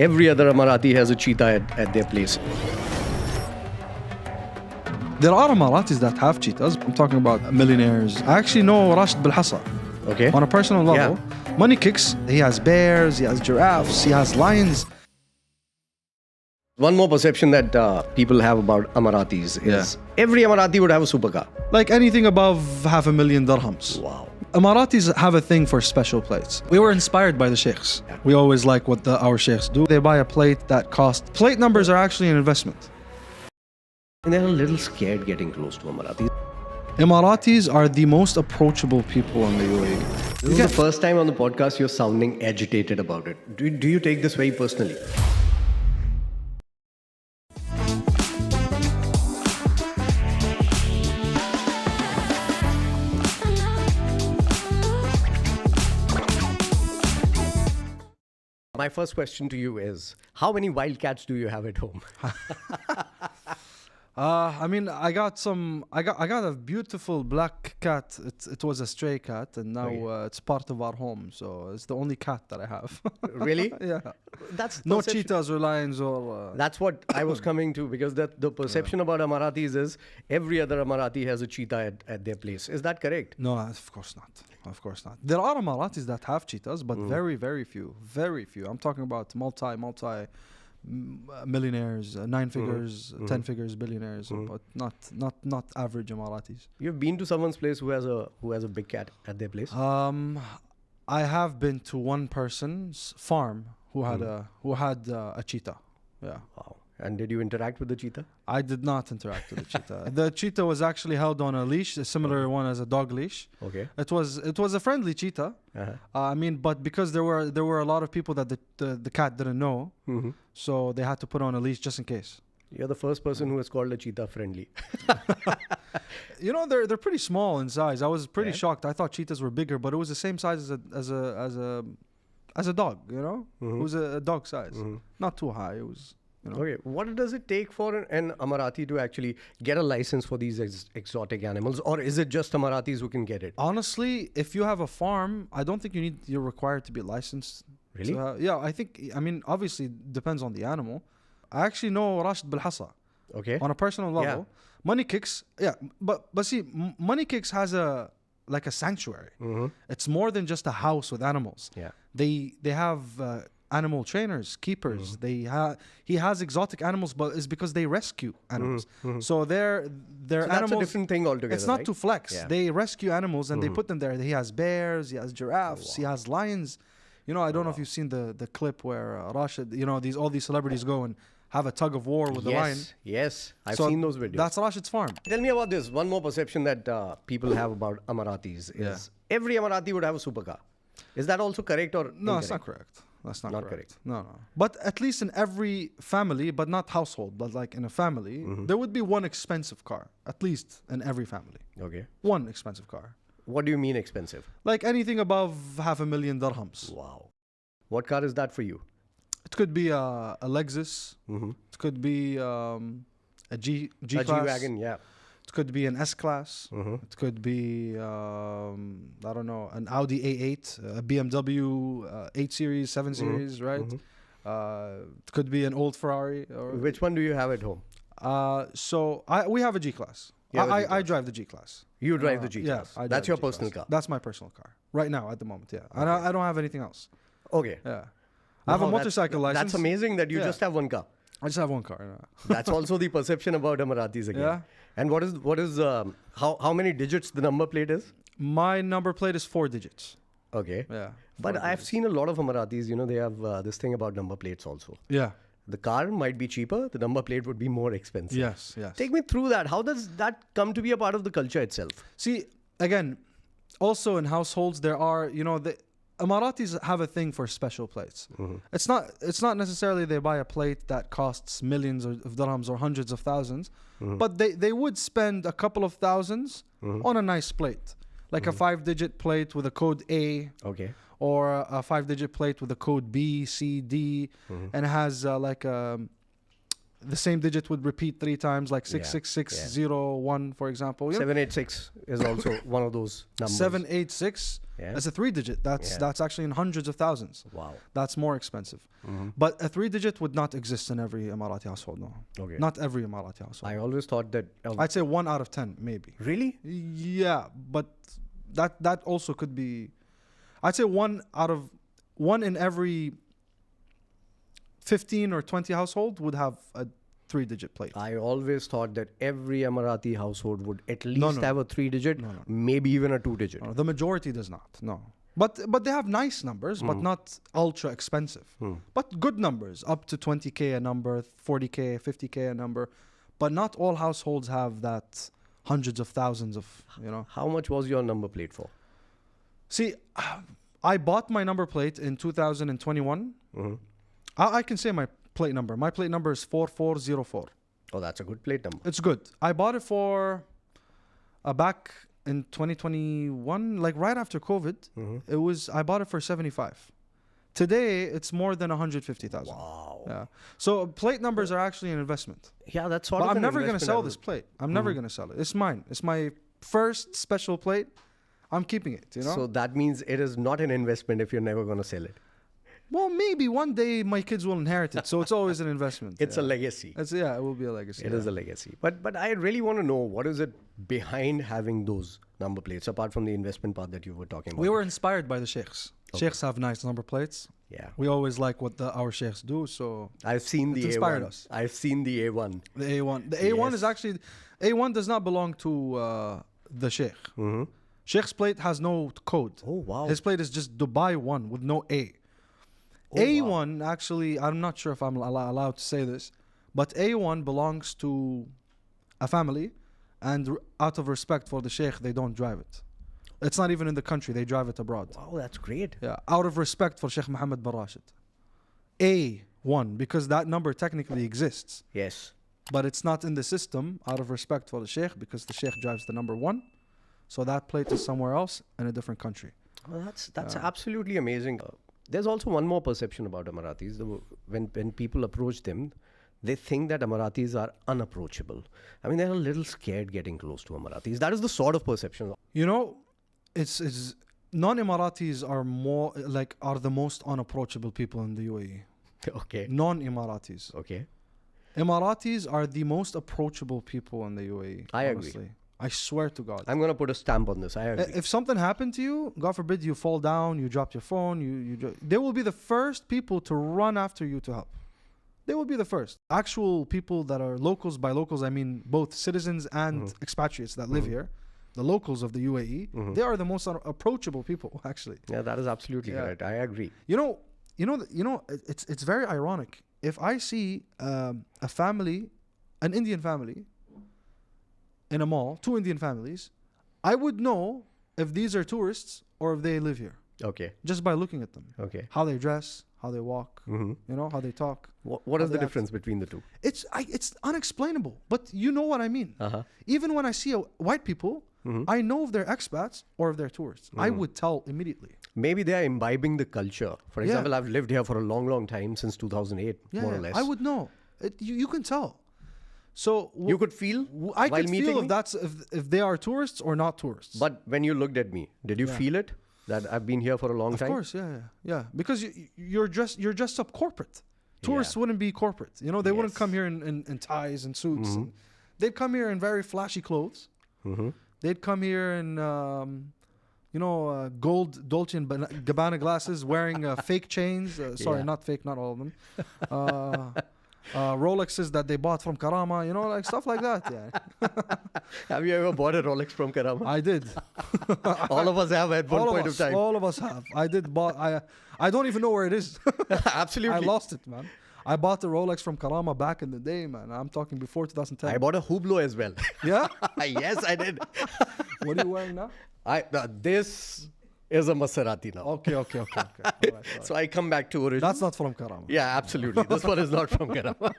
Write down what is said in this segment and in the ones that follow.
Every other Emirati has a cheetah at their place. There are Emiratis that have cheetahs. I'm talking about millionaires. I actually know Rashed Belhasa. Okay. On a personal level. Yeah. Money kicks. He has bears, he has giraffes, he has lions. One more perception that people have about Emiratis is every Emirati would have a supercar. Like anything above $500,000 dirhams. Wow. Emiratis have a thing for special plates. We were inspired by the sheikhs. We always like what our sheikhs do. They buy a plate that costs... Plate numbers are actually an investment. And they're a little scared getting close to Emiratis. Emiratis are the most approachable people in the UAE. This is the first time on the podcast you're sounding agitated about it. Do you take this very personally? My first question to you is, how many wildcats do you have at home? I mean, I got a beautiful black cat. It was a stray cat, and now it's part of our home. So it's the only cat that I have. Really? Yeah. That's no cheetahs or lions or... That's what I was coming to, because the perception about Emiratis is every other Emirati has a cheetah at their place. Is that correct? No, of course not. Of course not. There are Emiratis that have cheetahs, but very, very few. Very few. I'm talking about multi millionaires, 9 figures, 10 figures, billionaires, but not average Emiratis. You've been to someone's place who has a big cat at their place? I have been to one person's farm who had a cheetah. Yeah. Wow. And did you interact with the cheetah? I did not interact with the cheetah. The cheetah was actually held on a leash, a similar one as a dog leash. Okay. It was a friendly cheetah. I mean, but because there were a lot of people that the cat didn't know, so they had to put on a leash just in case. You're the first person who has called a cheetah friendly. You know, they're pretty small in size. I was pretty shocked. I thought cheetahs were bigger, but it was the same size as a dog. You know, it was a dog size, not too high. It was. You know. Okay, what does it take for an Emirati to actually get a license for these exotic animals, or is it just Emiratis who can get it? Honestly, if you have a farm, I don't think you're required to be licensed. Really? Yeah, I mean, obviously depends on the animal. I actually know Rashed Belhasa. Okay. On a personal level. Yeah. Money Kicks, but see, Money Kicks has a sanctuary. It's more than just a house with animals. Yeah. They have animal trainers, keepers. He has exotic animals, but it's because they rescue animals. So they're animals. That's a different thing altogether. It's not right? to flex. Yeah. They rescue animals and they put them there. He has bears, he has giraffes, he has lions. You know, I don't know if you've seen the clip where Rashed, you know, all these celebrities go and have a tug of war with the lion. Yes, I've seen those videos. That's Rashed's farm. Tell me about this. One more perception that people have about Emiratis is every Emirati would have a supercar. Is that also correct or No, incorrect? it's not correct. That's not correct. correct. No. But at least in every family, but not household, but like in a family, there would be one expensive car, at least in every family. Okay. One expensive car. What do you mean expensive? Like anything above $500,000 dirhams. Wow. What car is that for you? It could be a Lexus. It could be a G-Class. A G-Wagon, yeah. It could be an S-Class. It could be, I don't know, an Audi A8, a BMW 8 Series, 7 Series, right? It could be an old Ferrari. Or Which one do you have at home? So we have a G-Class. I drive the G-Class. You drive the G-Class? Yeah, That's your personal car? That's my personal car. Right now, at the moment, yeah. Okay. I don't have anything else. Okay. Yeah. I have a motorcycle license. That's amazing that you just have one car. I just have one car. That's also the perception about Emiratis again. Yeah. And what is how many digits the number plate is? My number plate is 4 digits. Okay. Yeah. But I've seen a lot of Emiratis, you know, they have this thing about number plates also. Yeah. The car might be cheaper, the number plate would be more expensive. Yes. Take me through that. How does that come to be a part of the culture itself? See, again, also in households there are, you know, the Emiratis have a thing for special plates. It's not necessarily they buy a plate that costs millions of dirhams or hundreds of thousands, but they would spend a couple of thousands on a nice plate, like a 5-digit plate with a code A, or a 5-digit plate with a code B, C, D, and it has like a the same digit would repeat 3 times, like 66601, for example. You know? 786 is also one of those numbers. 786 is a 3-digit. That's actually in hundreds of thousands. Wow. That's more expensive. But a 3-digit would not exist in every Emirati household, no. Okay. Not every Emirati household. I always thought that... I'd say 1 out of 10, maybe. Really? Yeah, but that also could be... I'd say 1 in every 15 or 20 household would have a 3-digit plate. I always thought that every Emirati household would at least have a 3-digit, maybe even a 2-digit. No, the majority does not, no. But they have nice numbers, but not ultra expensive. But good numbers, up to 20K a number, 40K, 50K a number. But not all households have that hundreds of thousands of, you know. How much was your number plate for? See, I bought my number plate in 2021. I can say my plate number. My plate number is 4404. Oh, that's a good plate number. It's good. I bought it for back in 2021, like right after COVID. I bought it for 75. Today, it's more than 150,000. Wow. Yeah. So plate numbers are actually an investment. Yeah, that's sort But of I'm an never going to investment sell this plate. I'm never going to sell it. It's mine. It's my first special plate. I'm keeping it, you know? So that means it is not an investment if you're never going to sell it. Well, maybe one day my kids will inherit it. So it's always an investment. It's a legacy. It will be a legacy. It is a legacy. But I really want to know, what is it behind having those number plates, apart from the investment part that you were talking about? We were inspired by the sheikhs. Okay. Sheikhs have nice number plates. Yeah. We always like what our sheikhs do. So I've seen the inspired A1. us. I've seen the A1. The A1. The A1 is actually... A1 does not belong to the sheikh. Sheikh's plate has no code. Oh, wow. His plate is just Dubai 1 with no A. A1, actually, I'm not sure if I'm allowed to say this, but A1 belongs to a family, and out of respect for the sheikh, they don't drive it. It's not even in the country, they drive it abroad. Wow, that's great. Yeah, out of respect for Sheikh Mohammed bin Rashed. A1, because that number technically exists. Yes. But it's not in the system, out of respect for the sheikh, because the sheikh drives the number 1. So that plate is somewhere else in a different country. Well, that's absolutely amazing. There's also one more perception about Emiratis. When people approach them, they think that Emiratis are unapproachable. I mean, they're a little scared getting close to Emiratis. That is the sort of perception. You know, it's non-Emiratis are the most unapproachable people in the UAE. Okay. Non-Emiratis. Okay. Emiratis are the most approachable people in the UAE. I honestly. agree. I swear to God. I'm going to put a stamp on this. I agree. If something happened to you, God forbid you fall down, you drop your phone, they will be the first people to run after you to help. They will be the first. Actual people that are locals, by locals I mean both citizens and expatriates that live here, the locals of the UAE, they are the most approachable people, actually. Yeah, that is absolutely right. I agree. It's very ironic. If I see a family, an Indian family, in a mall, 2 Indian families, I would know if these are tourists or if they live here. Okay. Just by looking at them. Okay. How they dress, how they walk, how they talk. What is the difference between the two? It's unexplainable, but you know what I mean. Even when I see white people, I know if they're expats or if they're tourists. I would tell immediately. Maybe they are imbibing the culture. For example, I've lived here for a long, long time, since 2008, more or less. I would know. You can tell. So you could feel I while could meeting feel me? if they are tourists or not tourists. But when you looked at me, did you feel it that I've been here for a long time? Of course, yeah. Because you're dressed up corporate. Tourists wouldn't be corporate. You know, they wouldn't come here in ties and suits. And they'd come here in very flashy clothes. They'd come here in gold Dolce & Gabbana glasses, wearing fake chains. Sorry, not fake, not all of them. Rolexes that they bought from Karama, like stuff like that. Yeah. Have you ever bought a Rolex from Karama? I did. All of us have at one point of time. All of us have. I did bought. I don't even know where it is. Absolutely. I lost it, man. I bought the Rolex from Karama back in the day, man. I'm talking before 2010. I bought a Hublot as well. Yeah? Yes, I did. What are you wearing now? This is a Maserati now. Okay. All right. So I come back to origin. That's not from Karama. Yeah, absolutely. This one is not from Karama.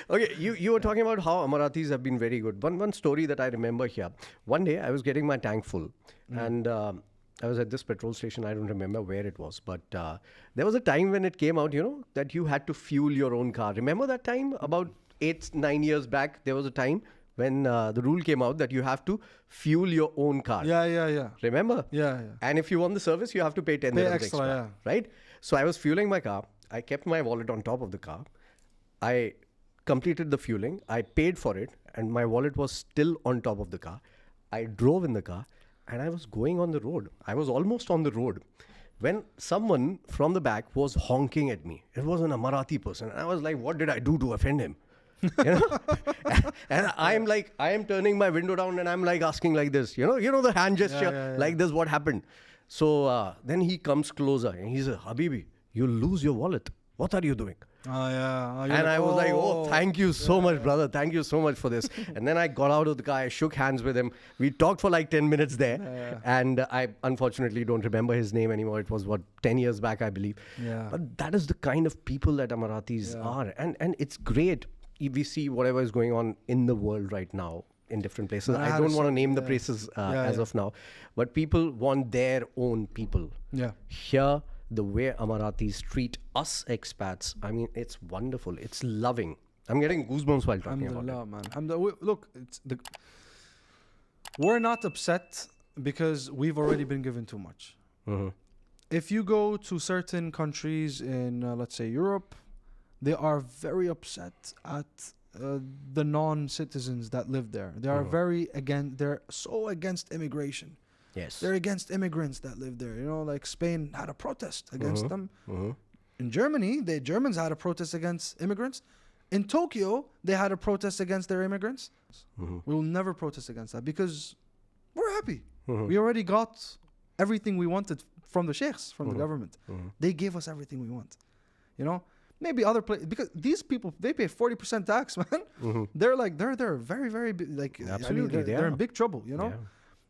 Okay, you were talking about how Emiratis have been very good. One story that I remember here. One day I was getting my tank full, and I was at this petrol station. I don't remember where it was, but there was a time when it came out, that you had to fuel your own car. Remember that time about 8-9 years back, there was a time when the rule came out that you have to fuel your own car. Yeah. Remember? Yeah. And if you want the service, you have to pay 10 dirhams extra, yeah. right? So I was fueling my car. I kept my wallet on top of the car. I completed the fueling. I paid for it, and my wallet was still on top of the car. I drove in the car, and I was going on the road. I was almost on the road when someone from the back was honking at me. It was an Emirati person. And I was like, what did I do to offend him? You know? And I'm like, I am turning my window down and I'm like asking like this, you know the hand gesture, like this, what happened? So then he comes closer and he says, Habibi, you'll lose your wallet. What are you doing? And I was like, oh, thank you so much, brother. Thank you so much for this. And then I got out of the car. I shook hands with him. We talked for like 10 minutes there. And I unfortunately don't remember his name anymore. It was, 10 years back, I believe. Yeah. But that is the kind of people that Emiratis are. And it's great. We see whatever is going on in the world right now in different places. I don't want to name the places as of now. But people want their own people. Yeah. Here, the way Emiratis treat us expats, I mean, it's wonderful. It's loving. I'm getting goosebumps while talking about it. Man. Look, we're not upset because we've already been given too much. Mm-hmm. If you go to certain countries in, let's say, Europe, they are very upset at the non-citizens that live there. They are they're so against immigration. Yes. They're against immigrants that live there. You know, like Spain had a protest against them. In Germany, the Germans had a protest against immigrants. In Tokyo, they had a protest against their immigrants. We will never protest against that because we're happy. We already got everything we wanted from the sheikhs, from the government. They gave us everything we want. You know, maybe other places, because these people, they pay 40% tax, man. They're very, very like, absolutely, they're in big trouble, you know.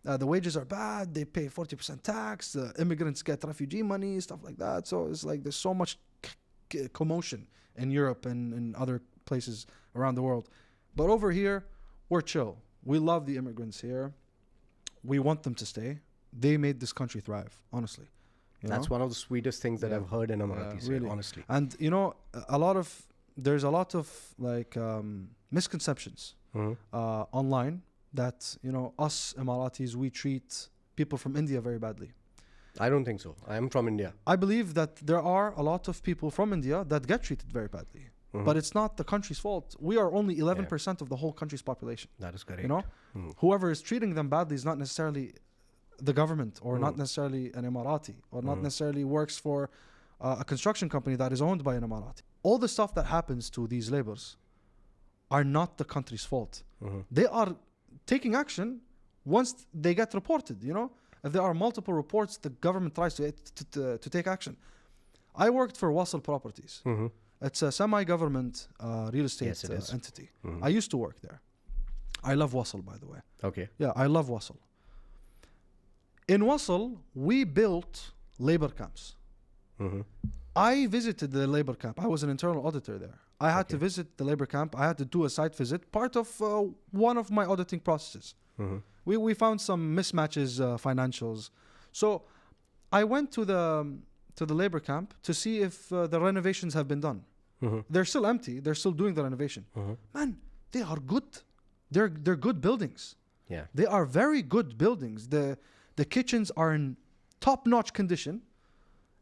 The wages are bad. They pay 40% tax. The immigrants get refugee money, stuff like that. So it's like there's so much commotion in Europe and in other places around the world. But over here, we're chill. We love the immigrants here. We want them to stay. They made this country thrive, honestly. That's one of the sweetest things that I've heard in Emiratis, really. Honestly. And, you know, there's a lot of like misconceptions online that, you know, us Emiratis, we treat people from India very badly. I don't think so. I'm from India. I believe that there are a lot of people from India that get treated very badly. But it's not the country's fault. We are only 11% of the whole country's population. That is correct. You know, whoever is treating them badly is not necessarily the government or not necessarily an Emirati or not necessarily works for a construction company that is owned by an Emirati. All the stuff that happens to these laborers are not the country's fault. They are taking action once they get reported, you know. If there are multiple reports, the government tries to take action. I worked for Wasl Properties. It's a semi-government real estate entity. I used to work there. I love Wasl, by the way. Okay. Yeah, I love Wasl. In Wasl, we built labor camps. I visited the labor camp. I was an internal auditor there. I had to visit the labor camp. I had to do a site visit, part of one of my auditing processes. We found some mismatches, financials. So I went to the labor camp to see if the renovations have been done. They're still empty. They're still doing the renovation. Man, they are good. They're good buildings. Yeah. They are very good buildings. The kitchens are in top-notch condition.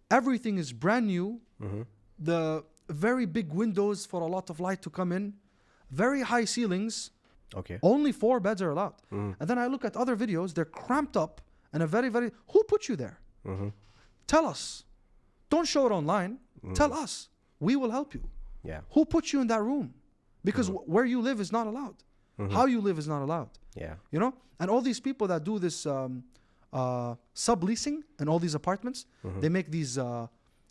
Everything is brand new. The very big windows for a lot of light to come in. Very high ceilings. Okay. Only 4 beds are allowed. And then I look at other videos. They're cramped up and a very, very... Who put you there? Tell us. Don't show it online. Tell us. We will help you. Yeah. Who put you in that room? Because where you live is not allowed. How you live is not allowed. Yeah. You know? And all these people that do this subleasing in all these apartments, they make these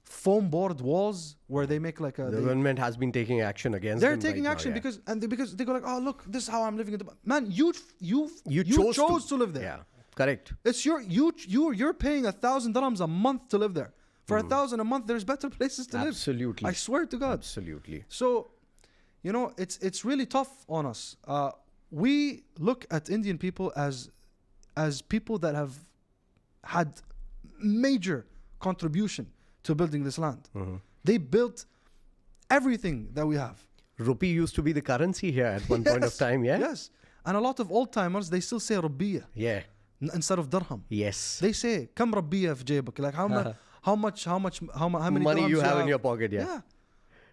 foam board walls where they make like a... The government has been taking action against They're them taking right action now, because they go like, oh, look, this is how I'm living in Dubai. Man, you chose to live there. Yeah, correct. It's you're paying 1,000 dirhams a month to live there. For 1,000 a month, there's better places to live. Absolutely. I swear to God. Absolutely. So, you know, it's really tough on us. We look at Indian people as people that have had major contribution to building this land. They built everything that we have. Rupee used to be the currency here at one point of time, yeah? Yes. And a lot of old timers, they still say rubiya Yeah. instead of dirham. Yes. They say kam rubiya fi jaybak, like how many money dirhams you have in your pocket, yeah. Yeah.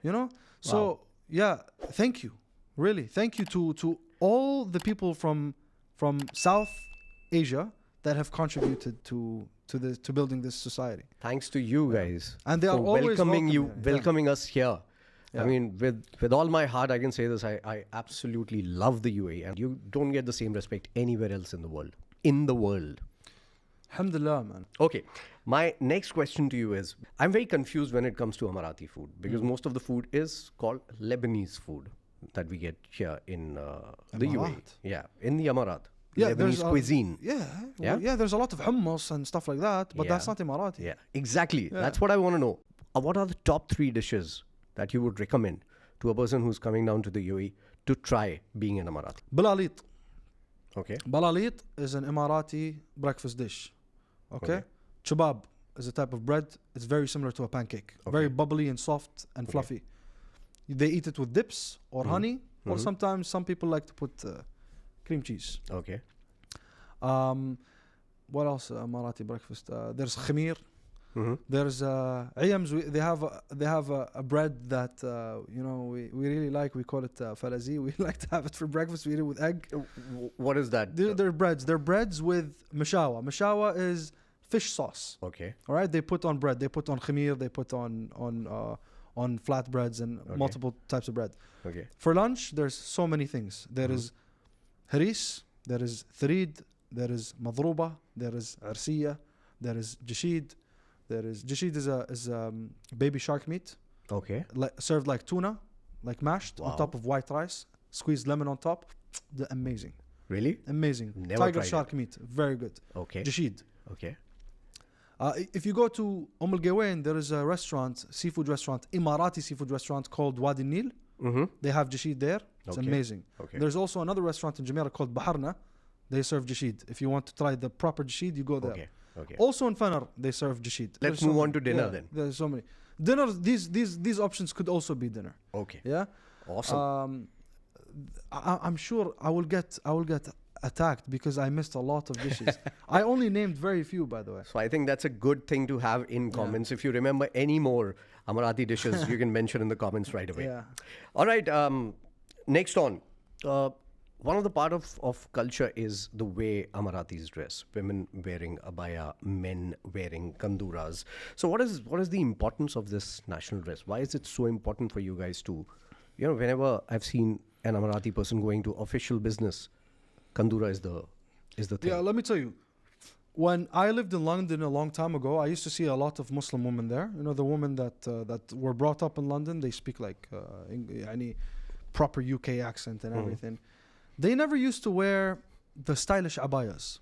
You know? So, yeah, thank you. Really. Thank you to all the people from South Asia that have contributed to building this society. Thanks to you guys. And they are for always welcoming us here. Yeah. I mean, with all my heart, I can say this. I absolutely love the UAE, and you don't get the same respect anywhere else in the world. Alhamdulillah, man. Okay, my next question to you is, I'm very confused when it comes to Emirati food, because most of the food is called Lebanese food that we get here in the UAE. Yeah, in the Emirat. Yeah, Lebanese cuisine. Yeah, there's a lot of hummus and stuff like that, but that's not Emirati. Yeah, exactly. Yeah. That's what I want to know. What are the top 3 dishes that you would recommend to a person who's coming down to the UAE to try being an Emirati? Balalit. Okay. Balalit is an Emirati breakfast dish. Okay. Chubab is a type of bread. It's very similar to a pancake. Okay. Very bubbly and soft and fluffy. They eat it with dips or honey, or sometimes some people like to put cream cheese. Okay. What else? Emirati breakfast. There's khamir. There's ayams. They have a bread that we really like. We call it falazi. We like to have it for breakfast. We eat it with egg. What is that? They're breads. They're breads with mashawa. Mashawa is fish sauce. Okay. All right. They put on bread. They put on khamir. They put on flatbreads and multiple types of bread. Okay. For lunch, there's so many things. There is haris. There is tharid. There is madruba. There is arsiya. There is jashid. Jashid is baby shark meat. Okay. Served like tuna, like mashed on top of white rice. Squeezed lemon on top. Amazing. Really? Amazing. Never Tiger shark meat. Very good. Okay. Jashid. Okay. If you go to Al Gawain, there is a restaurant, seafood restaurant, Emirati seafood restaurant called Wadi Nil. They have jashid there. It's amazing. Okay. There's also another restaurant in Jumeirah called Baharna. They serve jashid. If you want to try the proper jashid, you go there. Okay. Also in Fanar, they serve jashid. Let's move on to dinner then. There's so many. Dinner, these options could also be dinner. Okay. Yeah. Awesome. I'm sure I will get attacked because I missed a lot of dishes. I only named very few, by the way. So I think that's a good thing to have in comments. If you remember any more Emirati dishes, you can mention in the comments right away. Yeah. All right. Next on. One of the part of culture is the way Emiratis dress. Women wearing abaya, men wearing kanduras. So what is the importance of this national dress? Why is it so important for you guys to, whenever I've seen an Emirati person going to official business, kandura is the thing. Yeah, let me tell you. When I lived in London a long time ago, I used to see a lot of Muslim women there. The women that were brought up in London, they speak like any proper UK accent and everything. They never used to wear the stylish abayas.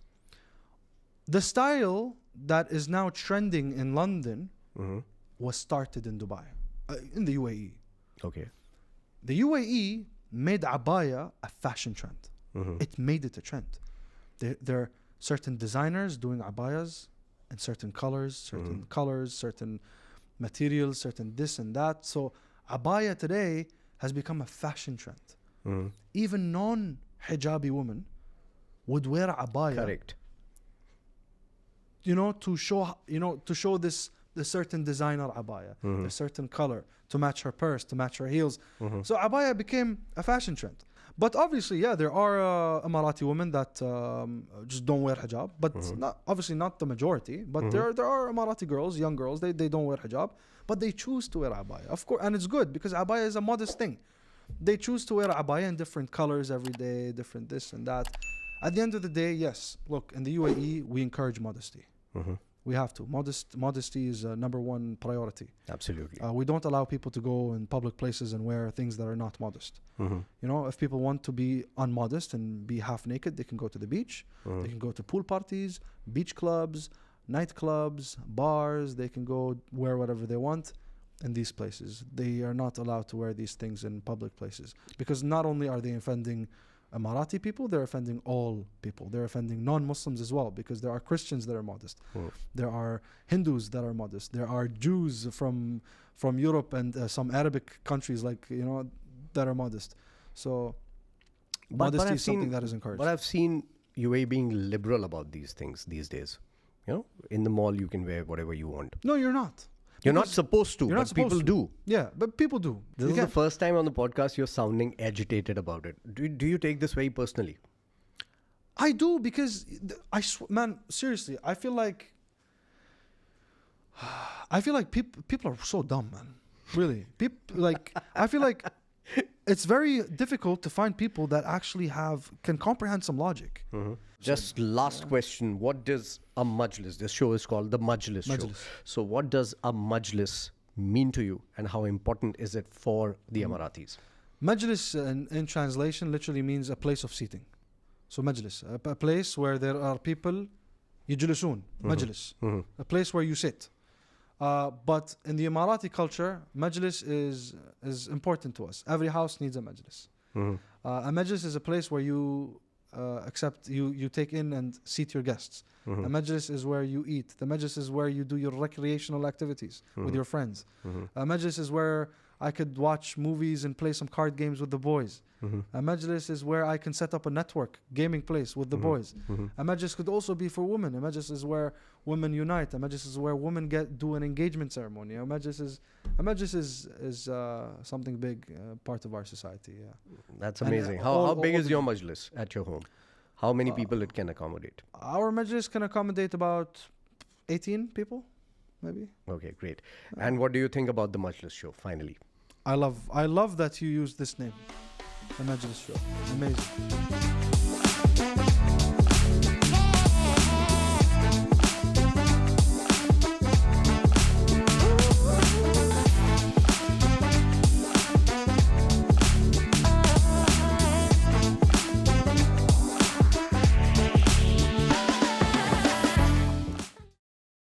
The style that is now trending in London was started in Dubai, in the UAE. Okay. The UAE made abaya a fashion trend. It made it a trend. There are certain designers doing abayas in certain colors, certain materials, certain this and that. So abaya today has become a fashion trend. Even non-hijabi women would wear abaya. Correct. To show this the certain designer abaya, a certain color to match her purse, to match her heels. So abaya became a fashion trend. But obviously, there are Emirati women that just don't wear hijab, but obviously not the majority. But there are Emirati girls, young girls, they don't wear hijab, but they choose to wear abaya, of course, and it's good because abaya is a modest thing. They choose to wear abaya in different colors every day, different this and that. At the end of the day, yes, look, in the UAE, we encourage modesty. We have to. Modesty is number one priority. Absolutely. We don't allow people to go in public places and wear things that are not modest. If people want to be unmodest and be half naked, they can go to the beach. They can go to pool parties, beach clubs, nightclubs, bars. They can go wear whatever they want in these places. They are not allowed to wear these things in public places because not only are they offending Emirati people, they're offending all people. They're offending non-Muslims as well because there are Christians that are modest. There are Hindus that are modest. There are Jews from Europe and some Arabic countries like, that are modest. So But modesty I've is something seen- that is encouraged. But I've seen UAE being liberal about these things these days. You know, in the mall you can wear whatever you want. No, you're not. You're not Because supposed to, you're but not supposed people to. do. Yeah, but people do. This You is the can't- first time on the podcast you're sounding agitated about it. Do you take this very personally? I do, because man, seriously, I feel like people are so dumb, man. Really, I feel like it's very difficult to find people that actually can comprehend some logic. Just last question. What does a majlis? This show is called the Majlis Show. Majlis. So what does a majlis mean to you, and how important is it for the Emiratis? Majlis in translation literally means a place of seating. So majlis, a place where there are people, yujlisun, majlis, a place where you sit. But in the Emirati culture, majlis is important to us. Every house needs a majlis. A majlis is a place where you you take in and seat your guests. A majlis is where you eat. The majlis is where you do your recreational activities with your friends. A majlis is where I could watch movies and play some card games with the boys. A majlis is where I can set up a network gaming place with the boys. A majlis could also be for women. A majlis is where women unite. A majlis is where women do an engagement ceremony. A majlis is something big, part of our society. Yeah, That's And, amazing. all- How big all is the- your majlis at your home? How many people it can accommodate? our majlis can accommodate about 18 people, maybe. Okay, great. And what do you think about the Majlis Show, finally? I love that you use this name, the Majlis Show. Amazing.